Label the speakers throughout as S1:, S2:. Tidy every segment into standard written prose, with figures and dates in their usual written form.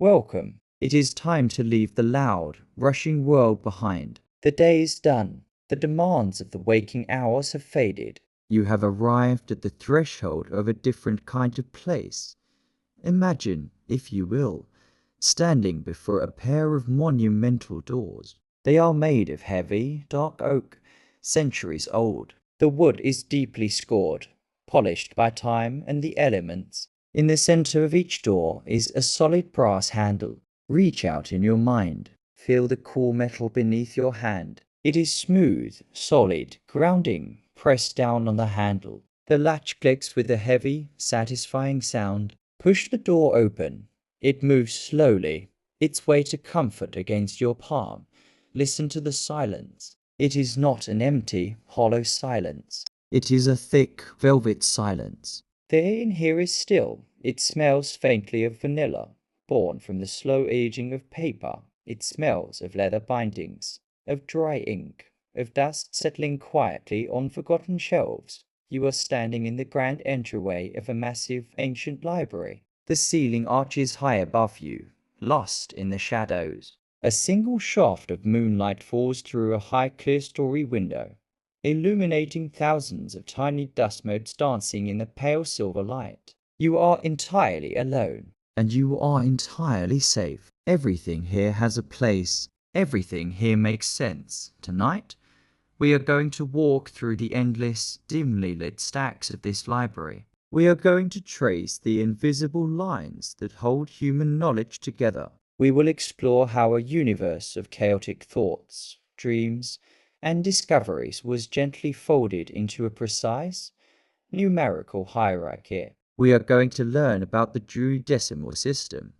S1: Welcome. It is time to leave the loud, rushing world behind. The day is done. The demands of the waking hours have faded. You have arrived at the threshold of a different kind of place. Imagine, if you will, standing before a pair of monumental doors. They are made of heavy, dark oak, centuries old. The wood is deeply scored, polished by time and the elements. In the center of each door is a solid brass handle. Reach out in your mind. Feel the cool metal beneath your hand. It is smooth, solid, grounding, pressed down on the handle. The latch clicks with a heavy, satisfying sound. Push the door open. It moves slowly, its weight a comfort against your palm. Listen to the silence. It is not an empty, hollow silence. It is a thick, velvet silence. The air in here is still. It smells faintly of vanilla, born from the slow aging of paper. It smells of leather bindings, of dry ink, of dust settling quietly on forgotten shelves. You are standing in the grand entryway of a massive, ancient library. The ceiling arches high above you, lost in the shadows. A single shaft of moonlight falls through a high clerestory window, illuminating thousands of tiny dust motes dancing in the pale silver light. You are entirely alone, and you are entirely safe. Everything here has a place. Everything here makes sense. Tonight, we are going to walk through the endless, dimly lit stacks of this library. We are going to trace the invisible lines that hold human knowledge together. We will explore how a universe of chaotic thoughts, dreams, and discoveries was gently folded into a precise, numerical hierarchy. We are going to learn about the Dewey Decimal System.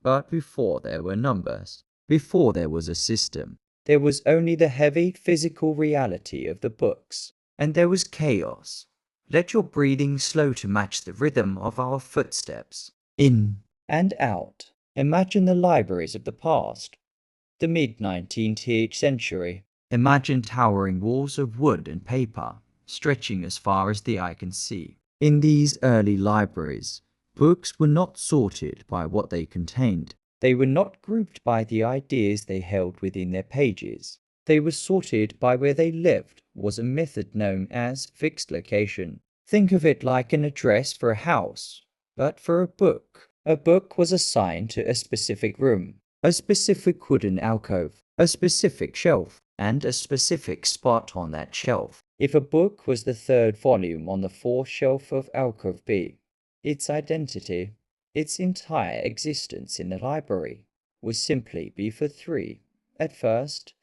S1: But before there were numbers, before there was a system, there was only the heavy physical reality of the books. And there was chaos. Let your breathing slow to match the rhythm of our footsteps. In and out. Imagine the libraries of the past, the mid-19th century. Imagine towering walls of wood and paper, stretching as far as the eye can see. In these early libraries, books were not sorted by what they contained. They were not grouped by the ideas they held within their pages. They were sorted by where they lived, was a method known as fixed location. Think of it like an address for a house, but for a book. A book was assigned to a specific room, a specific wooden alcove, a specific shelf, and a specific spot on that shelf. If a book was the third volume on the fourth shelf of alcove B, its identity, its entire existence in the library, would simply be for 3. At first,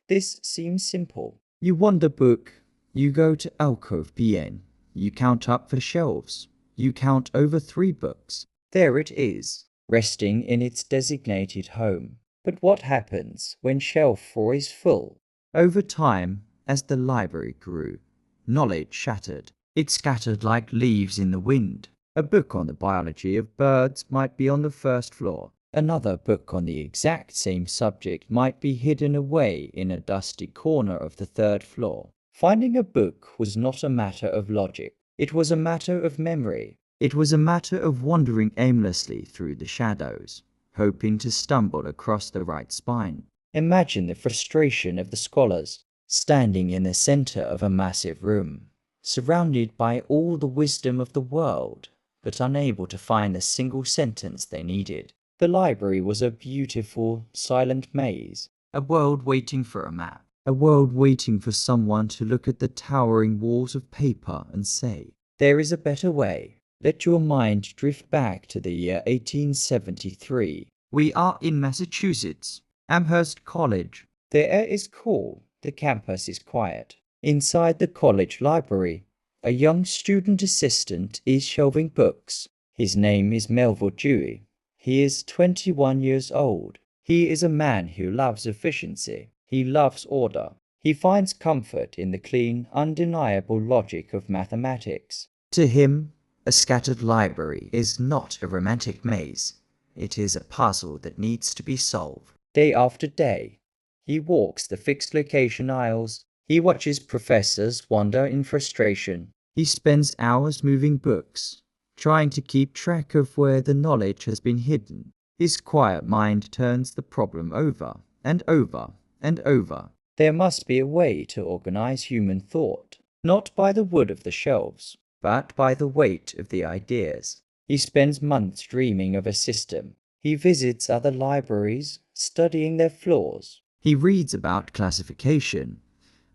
S1: this seems simple. You want a book, you go to alcove BN, you count up the shelves, you count over 3 books. There it is, resting in its designated home. But what happens when shelf 4 is full? Over time, as the library grew, knowledge shattered. It scattered like leaves in the wind. A book on the biology of birds might be on the first floor. Another book on the exact same subject might be hidden away in a dusty corner of the 3rd floor. Finding a book was not a matter of logic. It was a matter of memory. It was a matter of wandering aimlessly through the shadows, hoping to stumble across the right spine. Imagine the frustration of the scholars, standing in the center of a massive room, surrounded by all the wisdom of the world, but unable to find the single sentence they needed. The library was a beautiful, silent maze, a world waiting for a map, a world waiting for someone to look at the towering walls of paper and say, "There is a better way." Let your mind drift back to the year 1873. We are in Massachusetts, Amherst College. The air is cool, the campus is quiet. Inside the college library, a young student assistant is shelving books. His name is Melville Dewey. He is 21 years old. He is a man who loves efficiency. He loves order. He finds comfort in the clean, undeniable logic of mathematics. To him, a scattered library is not a romantic maze. It is a puzzle that needs to be solved. Day after day, he walks the fixed location aisles. He watches professors wander in frustration. He spends hours moving books, trying to keep track of where the knowledge has been hidden. His quiet mind turns the problem over and over and over. There must be a way to organize human thought, not by the wood of the shelves, but by the weight of the ideas. He spends months dreaming of a system. He visits other libraries, studying their flaws. He reads about classification,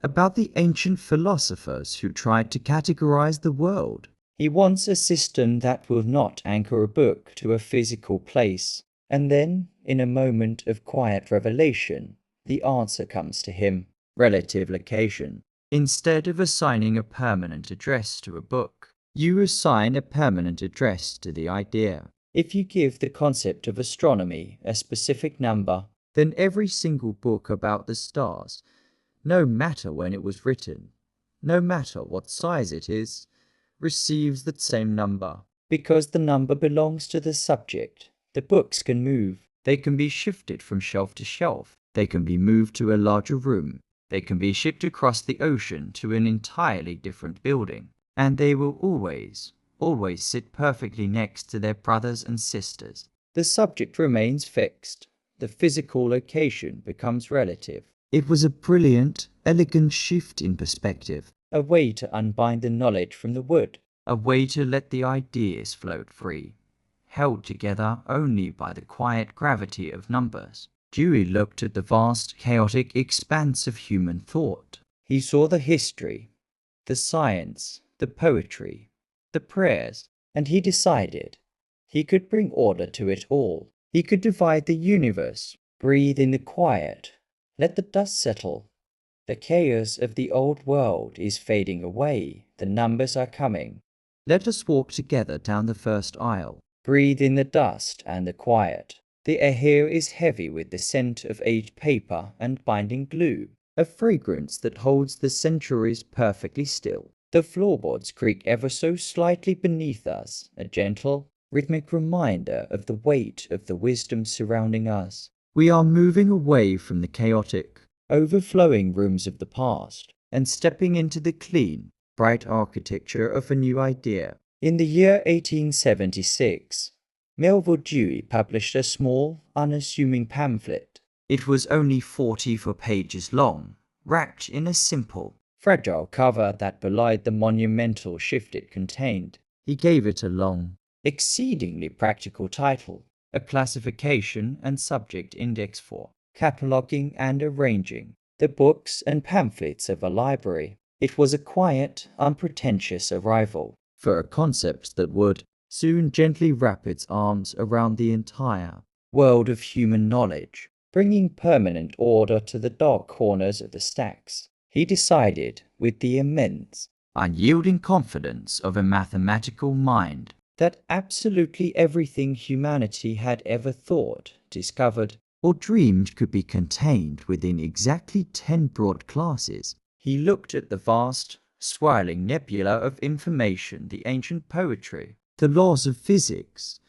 S1: about the ancient philosophers who tried to categorize the world. He wants a system that will not anchor a book to a physical place. And then, in a moment of quiet revelation, the answer comes to him: relative location. Instead of assigning a permanent address to a book, you assign a permanent address to the idea. If you give the concept of astronomy a specific number, then every single book about the stars, no matter when it was written, no matter what size it is, receives that same number. Because the number belongs to the subject, the books can move. They can be shifted from shelf to shelf. They can be moved to a larger room. They can be shipped across the ocean to an entirely different building. And they will always sit perfectly next to their brothers and sisters. The subject remains fixed. The physical location becomes relative. It was a brilliant, elegant shift in perspective. A way to unbind the knowledge from the wood. A way to let the ideas float free, held together only by the quiet gravity of numbers. Dewey looked at the vast, chaotic expanse of human thought. He saw the history, the science, the poetry, the prayers, and he decided he could bring order to it all. He could divide the universe, breathe in the quiet, let the dust settle. The chaos of the old world is fading away. The numbers are coming. Let us walk together down the first aisle. Breathe in the dust and the quiet. The air here is heavy with the scent of aged paper and binding glue, a fragrance that holds the centuries perfectly still. The floorboards creak ever so slightly beneath us, a gentle, rhythmic reminder of the weight of the wisdom surrounding us. We are moving away from the chaotic, overflowing rooms of the past and stepping into the clean, bright architecture of a new idea. In the year 1876, Melville Dewey published a small, unassuming pamphlet. It was only 44 pages long, wrapped in a simple, fragile cover that belied the monumental shift it contained. He gave it a long, exceedingly practical title: A Classification and Subject Index for Cataloging and Arranging the Books and Pamphlets of a Library. It was a quiet, unpretentious arrival for a concept that would soon gently wrap its arms around the entire world of human knowledge, bringing permanent order to the dark corners of the stacks. He decided, with the immense, unyielding confidence of a mathematical mind, that absolutely everything humanity had ever thought, discovered, or dreamed could be contained within exactly 10 broad classes. He looked at the vast, swirling nebula of information, the ancient poetry, the laws of physics,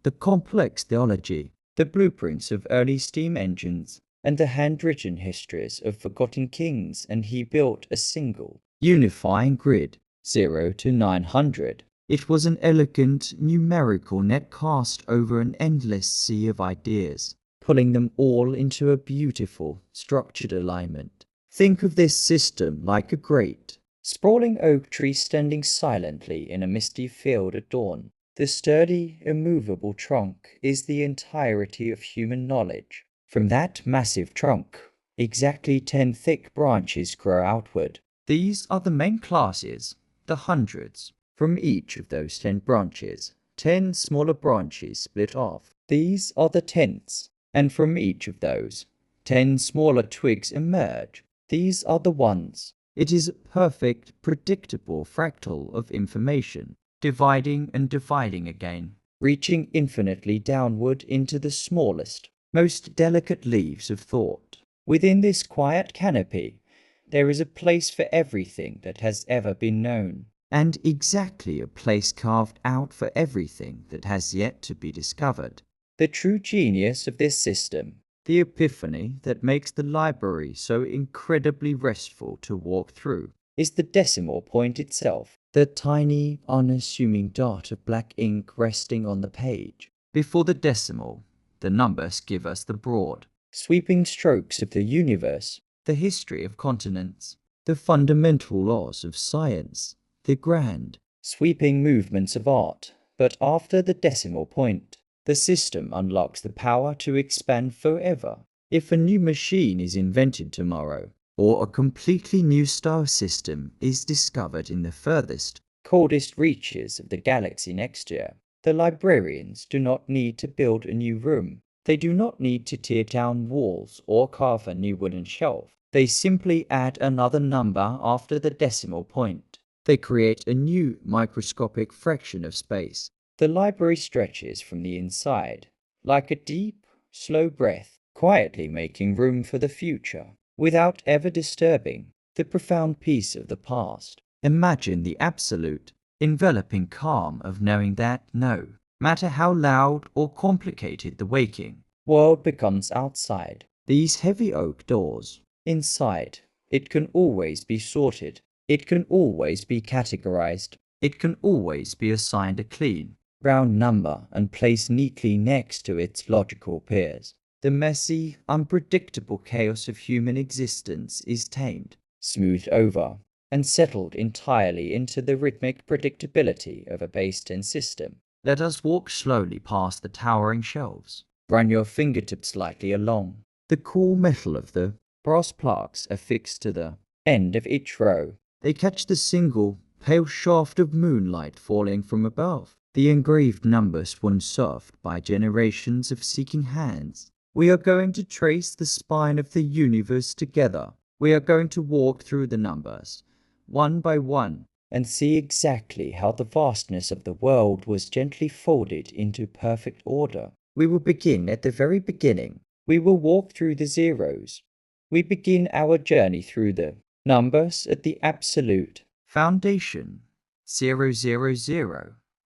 S1: the complex theology, the blueprints of early steam engines, and the handwritten histories of forgotten kings, and he built a single, unifying grid, 0 to 900. It was an elegant, numerical net cast over an endless sea of ideas, pulling them all into a beautiful, structured alignment. Think of this system like a great, sprawling oak tree standing silently in a misty field at dawn. The sturdy, immovable trunk is the entirety of human knowledge. From that massive trunk, exactly 10 thick branches grow outward. These are the main classes, the hundreds. From each of those 10 branches, 10 smaller branches split off. These are the tenths, and from each of those, 10 smaller twigs emerge. These are the ones. It is a perfect, predictable fractal of information, dividing and dividing again, reaching infinitely downward into the smallest, most delicate leaves of thought. Within this quiet canopy, there is a place for everything that has ever been known, and exactly a place carved out for everything that has yet to be discovered. The true genius of this system, the epiphany that makes the library so incredibly restful to walk through, is the decimal point itself, the tiny, unassuming dot of black ink resting on the page. Before the decimal, The numbers give us the broad, sweeping strokes of the universe, the history of continents, the fundamental laws of science, the grand, sweeping movements of art. But after the decimal point, the system unlocks the power to expand forever. If a new machine is invented tomorrow, or a completely new star system is discovered in the furthest, coldest reaches of the galaxy next year, the librarians do not need to build a new room. They do not need to tear down walls or carve a new wooden shelf. They simply add another number after the decimal point. They create a new microscopic fraction of space. The library stretches from the inside, like a deep, slow breath, quietly making room for the future, without ever disturbing the profound peace of the past. Imagine the absolute, enveloping calm of knowing that no matter how loud or complicated the waking world becomes outside these heavy oak doors, inside, it can always be sorted, it can always be categorized, it can always be assigned a clean, round number and placed neatly next to its logical peers. The messy, unpredictable chaos of human existence is tamed, smoothed over, and settled entirely into the rhythmic predictability of a base-10 system. Let us walk slowly past the towering shelves. Run your fingertips lightly along the cool metal of the brass plaques affixed to the end of each row. They catch the single, pale shaft of moonlight falling from above. The engraved numbers once served by generations of seeking hands. We are going to trace the spine of the universe together. We are going to walk through the numbers, one by one, and see exactly how the vastness of the world was gently folded into perfect order. We will begin at the very beginning. We will walk through the zeros. We begin our journey through the numbers at the absolute foundation. 000.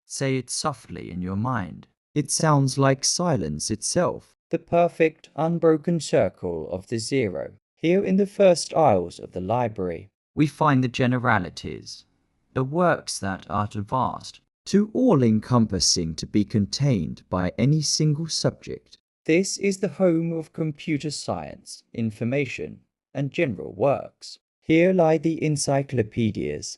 S1: Say it softly in your mind. It sounds like silence itself. The perfect, unbroken circle of the zero. Here in the first aisles of the library, we find the generalities, the works that are too vast, too all-encompassing to be contained by any single subject. This is the home of computer science, information, and general works. Here lie the encyclopedias,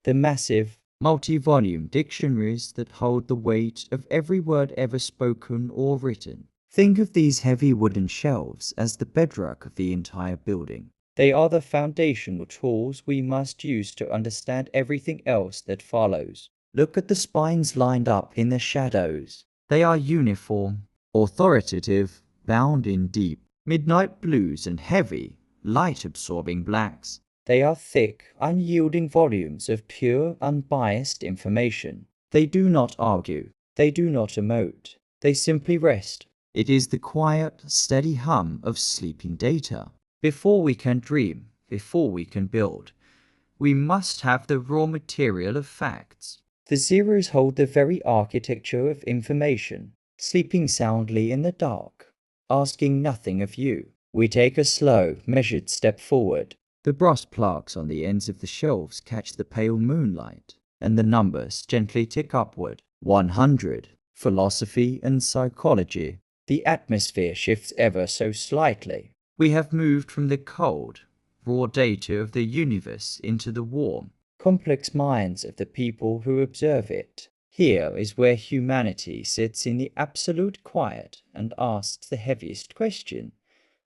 S1: the massive, multi-volume dictionaries that hold the weight of every word ever spoken or written. Think of these heavy wooden shelves as the bedrock of the entire building. They are the foundational tools we must use to understand everything else that follows. Look at the spines lined up in the shadows. They are uniform, authoritative, bound in deep, midnight blues and heavy, light-absorbing blacks. They are thick, unyielding volumes of pure, unbiased information. They do not argue. They do not emote. They simply rest. It is the quiet, steady hum of sleeping data. Before we can dream, before we can build, we must have the raw material of facts. The zeros hold the very architecture of information, sleeping soundly in the dark, asking nothing of you. We take a slow, measured step forward. The brass plaques on the ends of the shelves catch the pale moonlight, and the numbers gently tick upward. 100. Philosophy and psychology. The atmosphere shifts ever so slightly. We have moved from the cold, raw data of the universe into the warm, complex minds of the people who observe it. Here is where humanity sits in the absolute quiet and asks the heaviest question.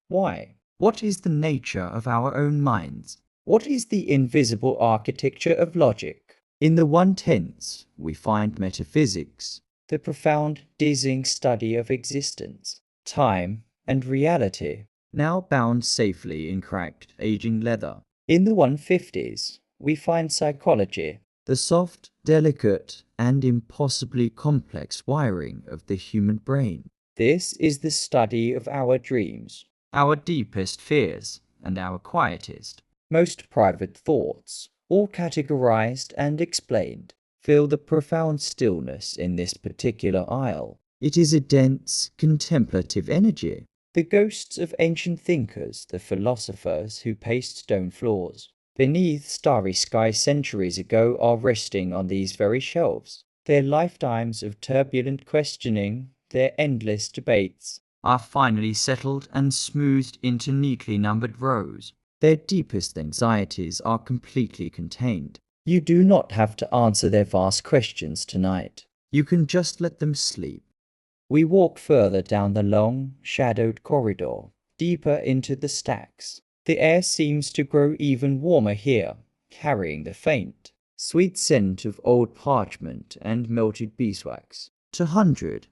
S1: Why? What is the nature of our own minds? What is the invisible architecture of logic? In the 1/10, we find metaphysics, the profound, dizzying study of existence, time, and reality, now bound safely in cracked, aging leather. In the 150s, we find psychology, the soft, delicate, and impossibly complex wiring of the human brain. This is the study of our dreams, our deepest fears, and our quietest, most private thoughts, all categorized and explained. Feel the profound stillness in this particular aisle. It is a dense, contemplative energy. The ghosts of ancient thinkers, the philosophers who paced stone floors beneath starry skies centuries ago, are resting on these very shelves. Their lifetimes of turbulent questioning, their endless debates, are finally settled and smoothed into neatly numbered rows. Their deepest anxieties are completely contained. You do not have to answer their vast questions tonight. You can just let them sleep. We walk further down the long, shadowed corridor, deeper into the stacks. The air seems to grow even warmer here, carrying the faint, sweet scent of old parchment and melted beeswax. 200.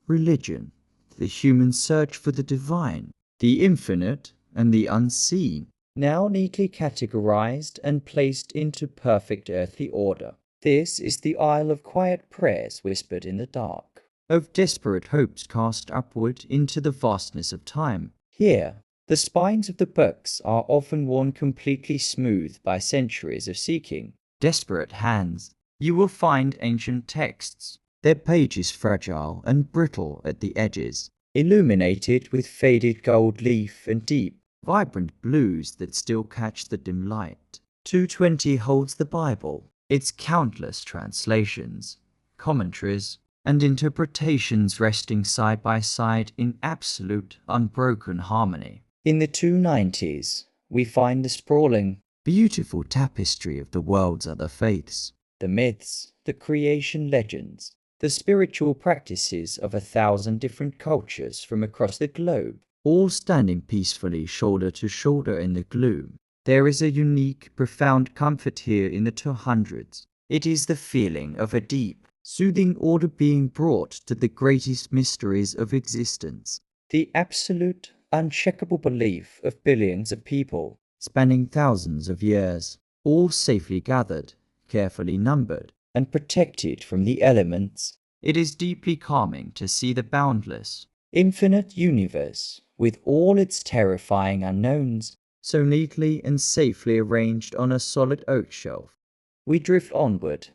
S1: Religion. The human search for the divine, the infinite, and the unseen, now neatly categorized and placed into perfect earthly order. This is the Isle of quiet prayers whispered in the dark, of desperate hopes cast upward into the vastness of time. Here, the spines of the books are often worn completely smooth by centuries of seeking. Desperate hands. You will find ancient texts, their pages fragile and brittle at the edges, illuminated with faded gold leaf and deep, vibrant blues that still catch the dim light. 220 holds the Bible, its countless translations, commentaries, and interpretations resting side by side in absolute, unbroken harmony. In the 290s, we find the sprawling, beautiful tapestry of the world's other faiths, the myths, the creation legends, the spiritual practices of 1,000 different cultures from across the globe, all standing peacefully shoulder to shoulder in the gloom. There is a unique, profound comfort here in the 200s. It is the feeling of a deep, soothing order being brought to the greatest mysteries of existence. The absolute, uncheckable belief of billions of people, spanning thousands of years, all safely gathered, carefully numbered, and protected from the elements. It is deeply calming to see the boundless, infinite universe, with all its terrifying unknowns, so neatly and safely arranged on a solid oak shelf. We drift onward,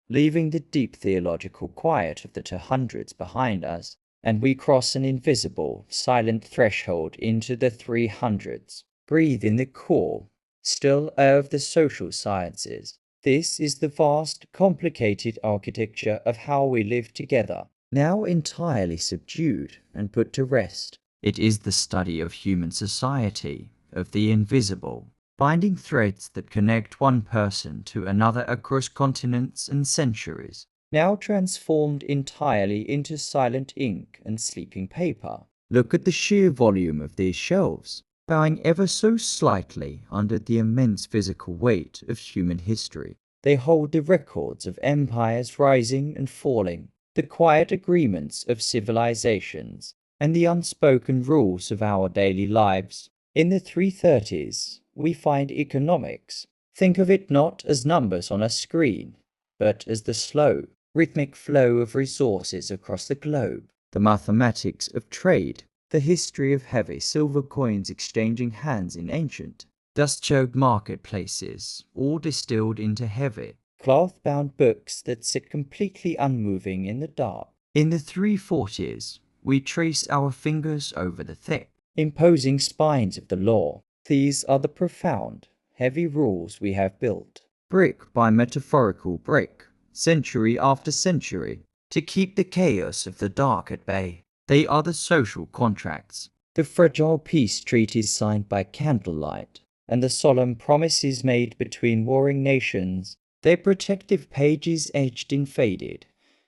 S1: leaving the deep theological quiet of the 200s behind us, and we cross an invisible, silent threshold into the 300s. Breathe in the cool, still air of the social sciences. This is the vast, complicated architecture of how we live together, now entirely subdued and put to rest. It is the study of human society, of the invisible, binding threads that connect one person to another across continents and centuries, now transformed entirely into silent ink and sleeping paper. Look at the sheer volume of these shelves, bowing ever so slightly under the immense physical weight of human history. They hold the records of empires rising and falling, the quiet agreements of civilizations, and the unspoken rules of our daily lives. In the 330s, we find economics. Think of it not as numbers on a screen, but as the slow, rhythmic flow of resources across the globe, the mathematics of trade, the history of heavy silver coins exchanging hands in ancient, dust-choked marketplaces, all distilled into heavy, cloth-bound books that sit completely unmoving in the dark. In the 340s, we trace our fingers over the thick, imposing spines of the law. These are the profound, heavy rules we have built, brick by metaphorical brick, century after century, to keep the chaos of the dark at bay. They are the social contracts, the fragile peace treaties signed by candlelight, and the solemn promises made between warring nations, their protective pages edged in faded,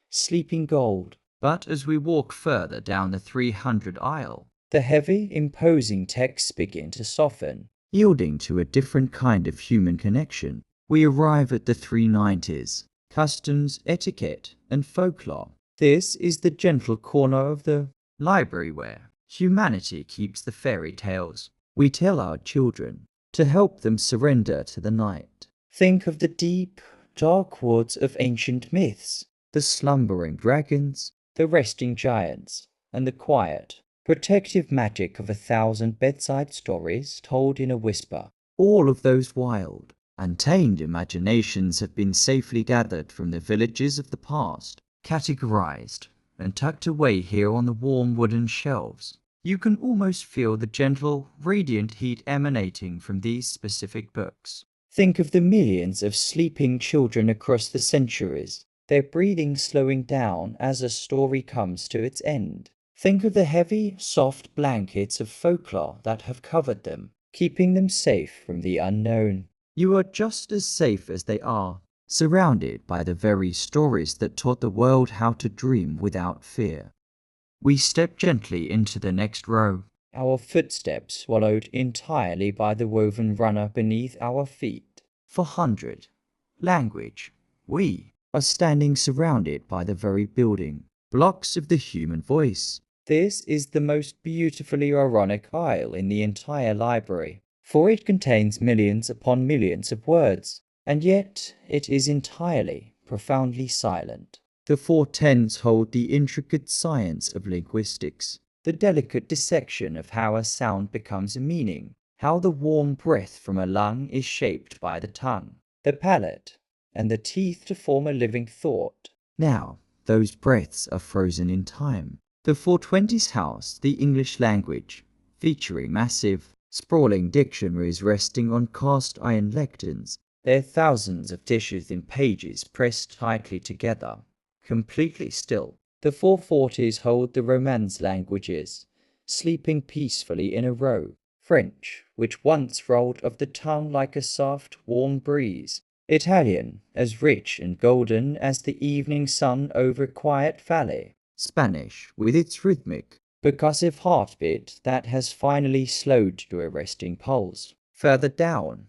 S1: sleeping gold. But as we walk further down the 300 aisle, the heavy, imposing texts begin to soften, yielding to a different kind of human connection. We arrive at the 390s, customs, etiquette, and folklore. This is the gentle corner of the library where humanity keeps the fairy tales we tell our children to help them surrender to the night. Think of the deep, dark woods of ancient myths, the slumbering dragons, the resting giants, and the quiet, protective magic of 1,000 bedside stories told in a whisper. All of those wild, untamed imaginations have been safely gathered from the villages of the past, categorized, and tucked away here on the warm wooden shelves. You can almost feel the gentle, radiant heat emanating from these specific books. Think of the millions of sleeping children across the centuries, their breathing slowing down as a story comes to its end. Think of the heavy, soft blankets of folklore that have covered them, keeping them safe from the unknown. You are just as safe as they are, surrounded by the very stories that taught the world how to dream without fear. We step gently into the next row, our footsteps swallowed entirely by the woven runner beneath our feet. 400. Language. We are standing surrounded by the very building blocks of the human voice. This is the most beautifully ironic aisle in the entire library, for it contains millions upon millions of words, and yet it is entirely, profoundly silent. The 410s hold the intricate science of linguistics, the delicate dissection of how a sound becomes a meaning, how the warm breath from a lung is shaped by the tongue, the palate, and the teeth to form a living thought. Now, those breaths are frozen in time. The 420s house the English language, featuring massive, sprawling dictionaries resting on cast iron lecterns, their thousands of dishes in pages pressed tightly together, completely still. The 440s hold the Romance languages, sleeping peacefully in a row. French, which once rolled off the tongue like a soft, warm breeze. Italian, as rich and golden as the evening sun over a quiet valley. Spanish, with its rhythmic, percussive heartbeat that has finally slowed to a resting pulse. Further down,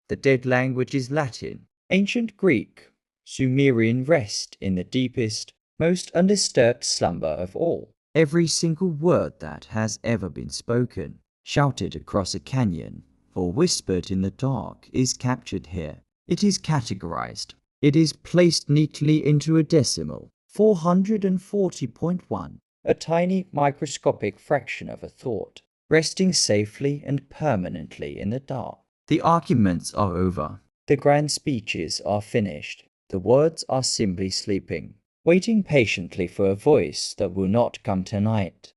S1: the dead language is Latin. Ancient Greek, Sumerian rest in the deepest, most undisturbed slumber of all. Every single word that has ever been spoken, shouted across a canyon, or whispered in the dark, is captured here. It is categorized. It is placed neatly into a decimal, 440.1, a tiny microscopic fraction of a thought, resting safely and permanently in the dark. The arguments are over. The grand speeches are finished. The words are simply sleeping, waiting patiently for a voice that will not come tonight.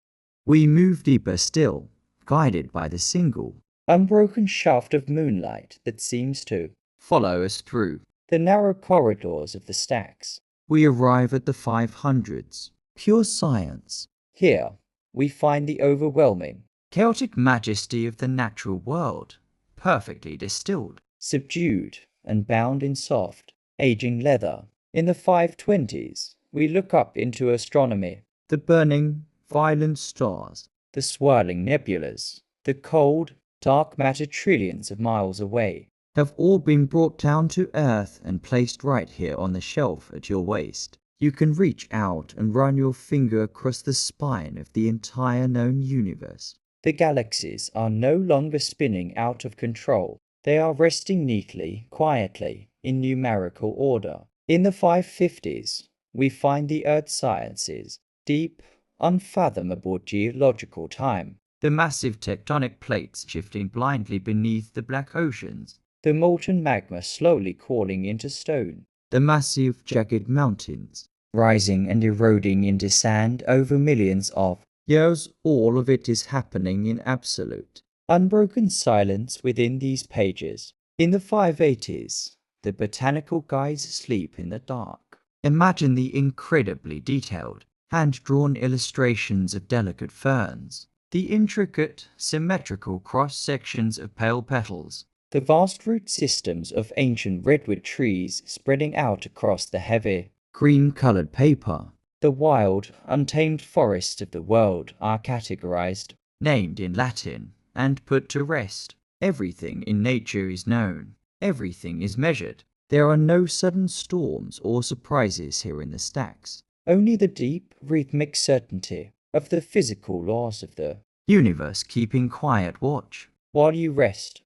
S1: We move deeper still, guided by the single, unbroken shaft of moonlight that seems to follow us through the narrow corridors of the stacks. We arrive at the 500s, pure science. Here, we find the overwhelming, chaotic majesty of the natural world, perfectly distilled, subdued, and bound in soft, aging leather. In the 520s, we look up into astronomy, the burning, violent stars, the swirling nebulas, the cold, dark matter trillions of miles away, have all been brought down to Earth and placed right here on the shelf at your waist. You can reach out and run your finger across the spine of the entire known universe. The galaxies are no longer spinning out of control. They are resting neatly, quietly, in numerical order. In the 550s, we find the earth sciences, deep, unfathomable geological time, the massive tectonic plates shifting blindly beneath the black oceans, the molten magma slowly cooling into stone, the massive jagged mountains, rising and eroding into sand over millions of years. All of it is happening in absolute, unbroken silence within these pages. In the 580s, the botanical guides sleep in the dark. Imagine the incredibly detailed, hand-drawn illustrations of delicate ferns, the intricate, symmetrical cross-sections of pale petals, the vast root systems of ancient redwood trees spreading out across the heavy, green-colored paper. The wild, untamed forests of the world are categorized, named in Latin, and put to rest. Everything in nature is known. Everything is measured. There are no sudden storms or surprises here in the stacks. Only the deep, rhythmic certainty of the physical laws of the universe keeping quiet watch while you rest.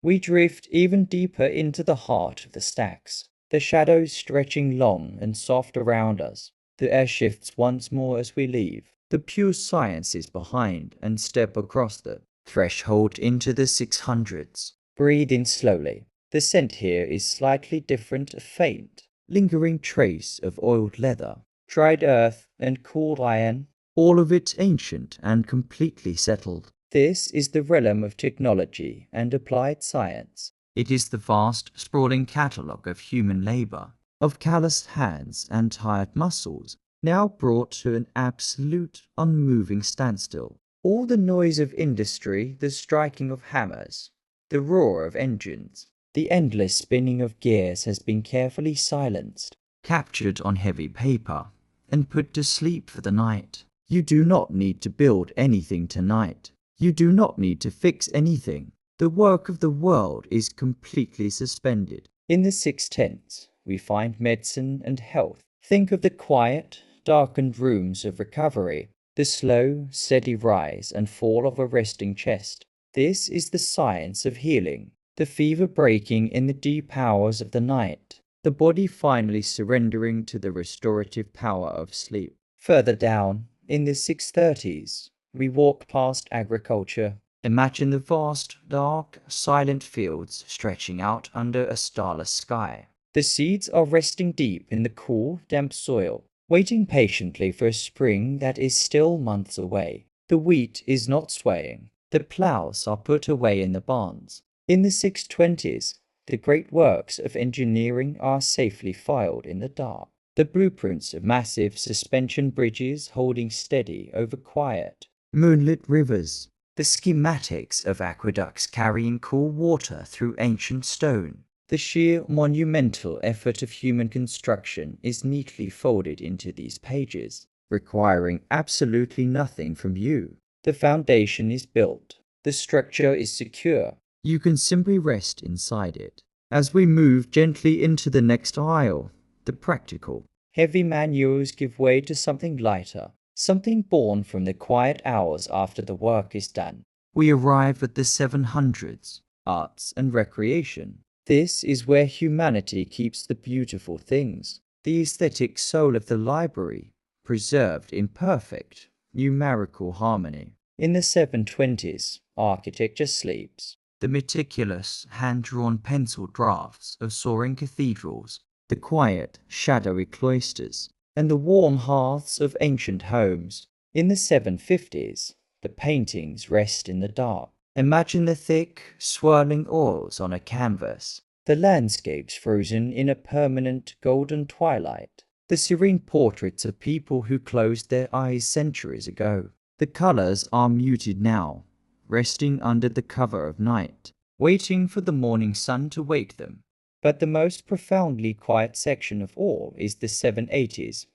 S1: We drift even deeper into the heart of the stacks, the shadows stretching long and soft around us. The air shifts once more as we leave. The pure science is behind and step across the threshold into the 600s. Breathe in slowly. The scent here is slightly different, a faint, lingering trace of oiled leather, dried earth, and cooled iron, all of it ancient and completely settled. This is the realm of technology and applied science. It is the vast, sprawling catalogue of human labor, of calloused hands and tired muscles, now brought to an absolute, unmoving standstill. All the noise of industry, the striking of hammers, the roar of engines, the endless spinning of gears has been carefully silenced, captured on heavy paper, and put to sleep for the night. You do not need to build anything tonight. You do not need to fix anything. The work of the world is completely suspended. In the 6/10, we find medicine and health. Think of the quiet, darkened rooms of recovery, the slow, steady rise and fall of a resting chest. This is the science of healing, the fever breaking in the deep hours of the night, the body finally surrendering to the restorative power of sleep. Further down, in the 6/30s, we walk past agriculture. Imagine the vast, dark, silent fields stretching out under a starless sky. The seeds are resting deep in the cool, damp soil, waiting patiently for a spring that is still months away. The wheat is not swaying. The plows are put away in the barns. In the 6/20s, the great works of engineering are safely filed in the dark. The blueprints of massive suspension bridges holding steady over quiet, moonlit rivers. The schematics of aqueducts carrying cool water through ancient stone. The sheer monumental effort of human construction is neatly folded into these pages, requiring absolutely nothing from you. The foundation is built. The structure is secure. You can simply rest inside it. As we move gently into the next aisle, the practical, heavy manuals give way to something lighter, something born from the quiet hours after the work is done. We arrive at the 700s, arts and recreation. This is where humanity keeps the beautiful things, the aesthetic soul of the library, preserved in perfect, numerical harmony. In the 720s, architecture sleeps. The meticulous, hand-drawn pencil drafts of soaring cathedrals, the quiet, shadowy cloisters, and the warm hearths of ancient homes. In the 750s, the paintings rest in the dark. Imagine the thick, swirling oils on a canvas, the landscapes frozen in a permanent golden twilight, the serene portraits of people who closed their eyes centuries ago. The colors are muted now, resting under the cover of night, waiting for the morning sun to wake them. But the most profoundly quiet section of all is the 780s.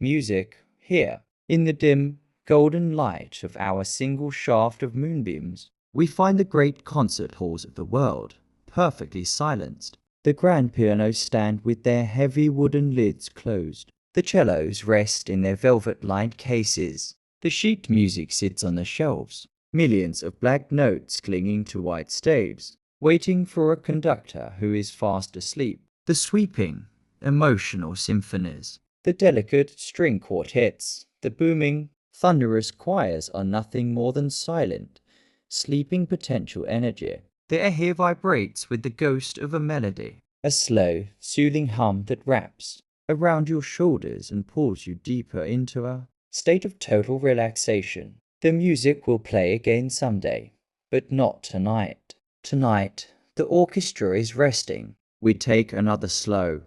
S1: Music, here, in the dim, golden light of our single shaft of moonbeams, we find the great concert halls of the world, perfectly silenced. The grand pianos stand with their heavy wooden lids closed. The cellos rest in their velvet-lined cases. The sheet music sits on the shelves, millions of black notes clinging to white staves, waiting for a conductor who is fast asleep. The sweeping, emotional symphonies, the delicate string quartets, the booming, thunderous choirs are nothing more than silent, sleeping potential energy. The air here vibrates with the ghost of a melody, a slow, soothing hum that wraps around your shoulders and pulls you deeper into a state of total relaxation. The music will play again someday, but not tonight. Tonight, the orchestra is resting. We take another slow,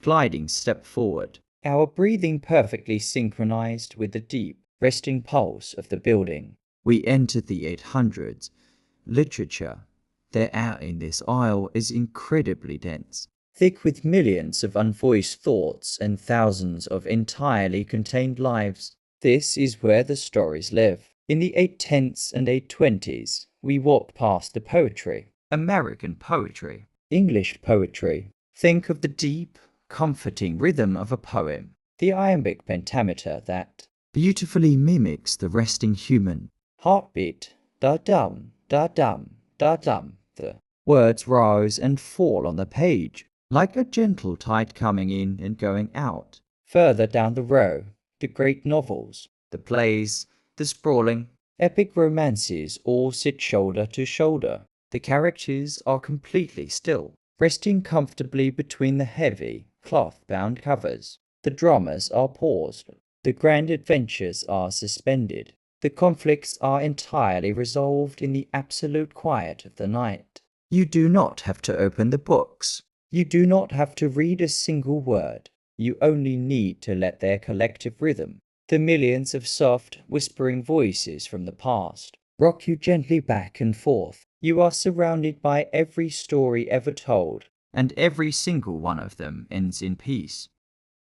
S1: gliding step forward, our breathing perfectly synchronized with the deep, resting pulse of the building. We enter the 800s. Literature, the air in this aisle is incredibly dense, thick with millions of unvoiced thoughts and thousands of entirely contained lives. This is where the stories live. In the 8/10s and 8/20s, we walk past the poetry. American poetry, English poetry. Think of the deep, comforting rhythm of a poem, the iambic pentameter that beautifully mimics the resting human heartbeat. Da-dum, da-dum, da-dum. The words rise and fall on the page, like a gentle tide coming in and going out. Further down the row, the great novels, the plays, the sprawling, epic romances all sit shoulder to shoulder. The characters are completely still, resting comfortably between the heavy, cloth-bound covers. The dramas are paused. The grand adventures are suspended. The conflicts are entirely resolved in the absolute quiet of the night. You do not have to open the books. You do not have to read a single word. You only need to let their collective rhythm, the millions of soft, whispering voices from the past, rock you gently back and forth. You are surrounded by every story ever told, and every single one of them ends in peace.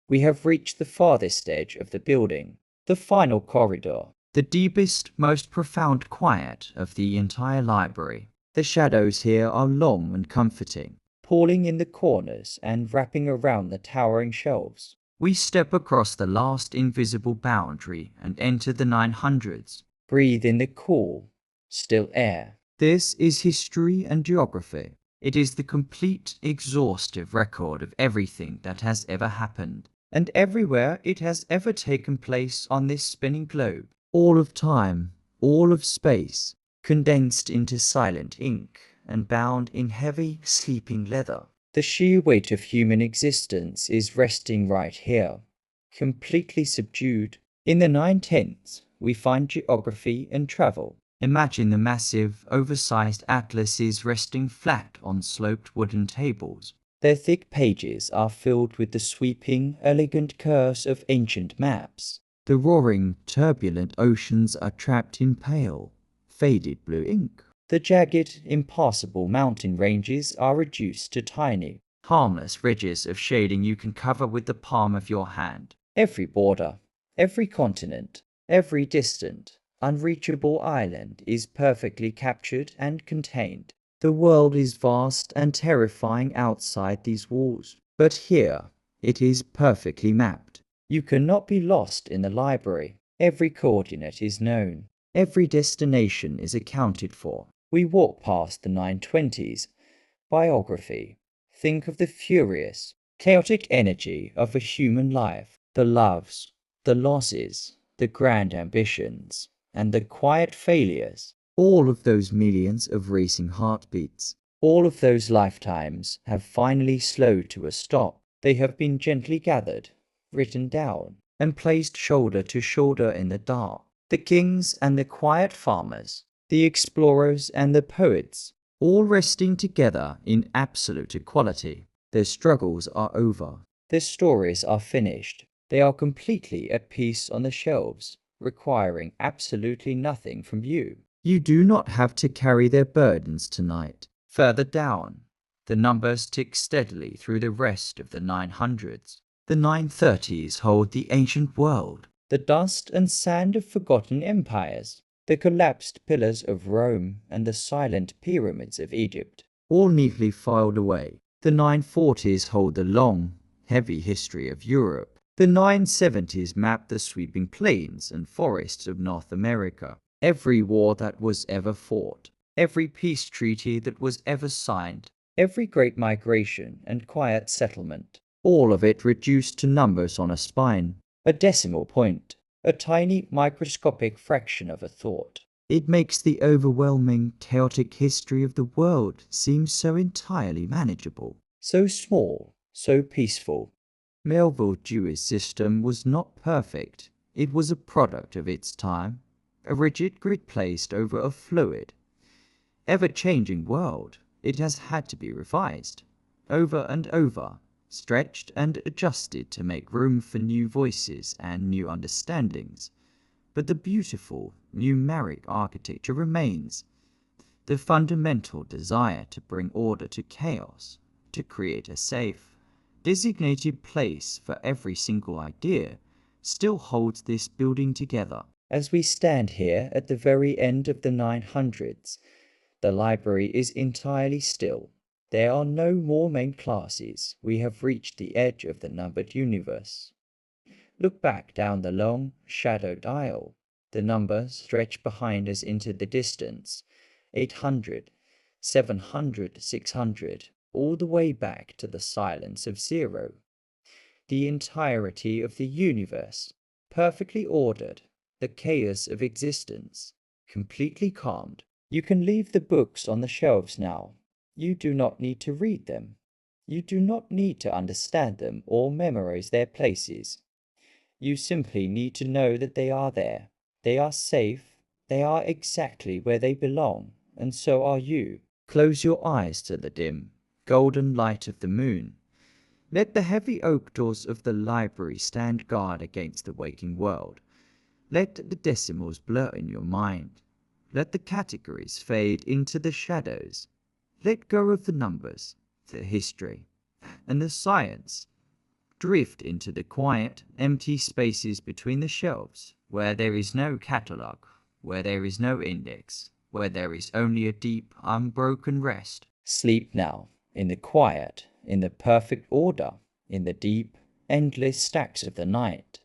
S1: We have reached the farthest edge of the building, the final corridor, the deepest, most profound quiet of the entire library. The shadows here are long and comforting, pooling in the corners and wrapping around the towering shelves. We step across the last invisible boundary and enter the 900s. Breathe in the cool, still air. This is history and geography. It is the complete, exhaustive record of everything that has ever happened, and everywhere it has ever taken place on this spinning globe. All of time, all of space, condensed into silent ink and bound in heavy, sleeping leather. The sheer weight of human existence is resting right here, completely subdued. In the 9/10s, we find geography and travel. Imagine the massive, oversized atlases resting flat on sloped wooden tables. Their thick pages are filled with the sweeping, elegant curves of ancient maps. The roaring, turbulent oceans are trapped in pale, faded blue ink. The jagged, impassable mountain ranges are reduced to tiny, harmless ridges of shading you can cover with the palm of your hand. Every border, every continent, every distant, unreachable island is perfectly captured and contained. The world is vast and terrifying outside these walls, but here it is perfectly mapped. You cannot be lost in the library. Every coordinate is known. Every destination is accounted for. We walk past the 920s. Biography. Think of the furious, chaotic energy of a human life. The loves, the losses, the grand ambitions, and the quiet failures. All of those millions of racing heartbeats, all of those lifetimes have finally slowed to a stop. They have been gently gathered, written down, and placed shoulder to shoulder in the dark. The kings and the quiet farmers, the explorers and the poets, all resting together in absolute equality. Their struggles are over. Their stories are finished. They are completely at peace on the shelves, requiring absolutely nothing from you. You do not have to carry their burdens tonight. Further down, the numbers tick steadily through the rest of the 900s. The 930s hold the ancient world, the dust and sand of forgotten empires, the collapsed pillars of Rome and the silent pyramids of Egypt, all neatly filed away. The 940s hold the long, heavy history of Europe. The 970s map the sweeping plains and forests of North America. Every war that was ever fought, every peace treaty that was ever signed, every great migration and quiet settlement, all of it reduced to numbers on a spine, a decimal point, a tiny microscopic fraction of a thought. It makes the overwhelming, chaotic history of the world seem so entirely manageable, so small, so peaceful. Melville's Dewey system was not perfect. It was a product of its time, a rigid grid placed over a fluid, ever-changing world. It has had to be revised, over and over, stretched and adjusted to make room for new voices and new understandings. But the beautiful, numeric architecture remains, the fundamental desire to bring order to chaos, to create a safe, designated place for every single idea, still holds this building together. As we stand here at the very end of the 900s, the library is entirely still. There are no more main classes. We have reached the edge of the numbered universe. Look back down the long, shadowed aisle. The numbers stretch behind us into the distance. 800, 700, 600, all the way back to the silence of zero. The entirety of the universe, perfectly ordered, the chaos of existence, completely calmed. You can leave the books on the shelves now. You do not need to read them. You do not need to understand them or memorize their places. You simply need to know that they are there. They are safe. They are exactly where they belong, and so are you. Close your eyes to the dim, golden light of the moon. Let the heavy oak doors of the library stand guard against the waking world. Let the decimals blur in your mind. Let the categories fade into the shadows. Let go of the numbers, the history, and the science. Drift into the quiet, empty spaces between the shelves, where there is no catalogue, where there is no index, where there is only a deep, unbroken rest. Sleep now, in the quiet, in the perfect order, in the deep, endless stacks of the night.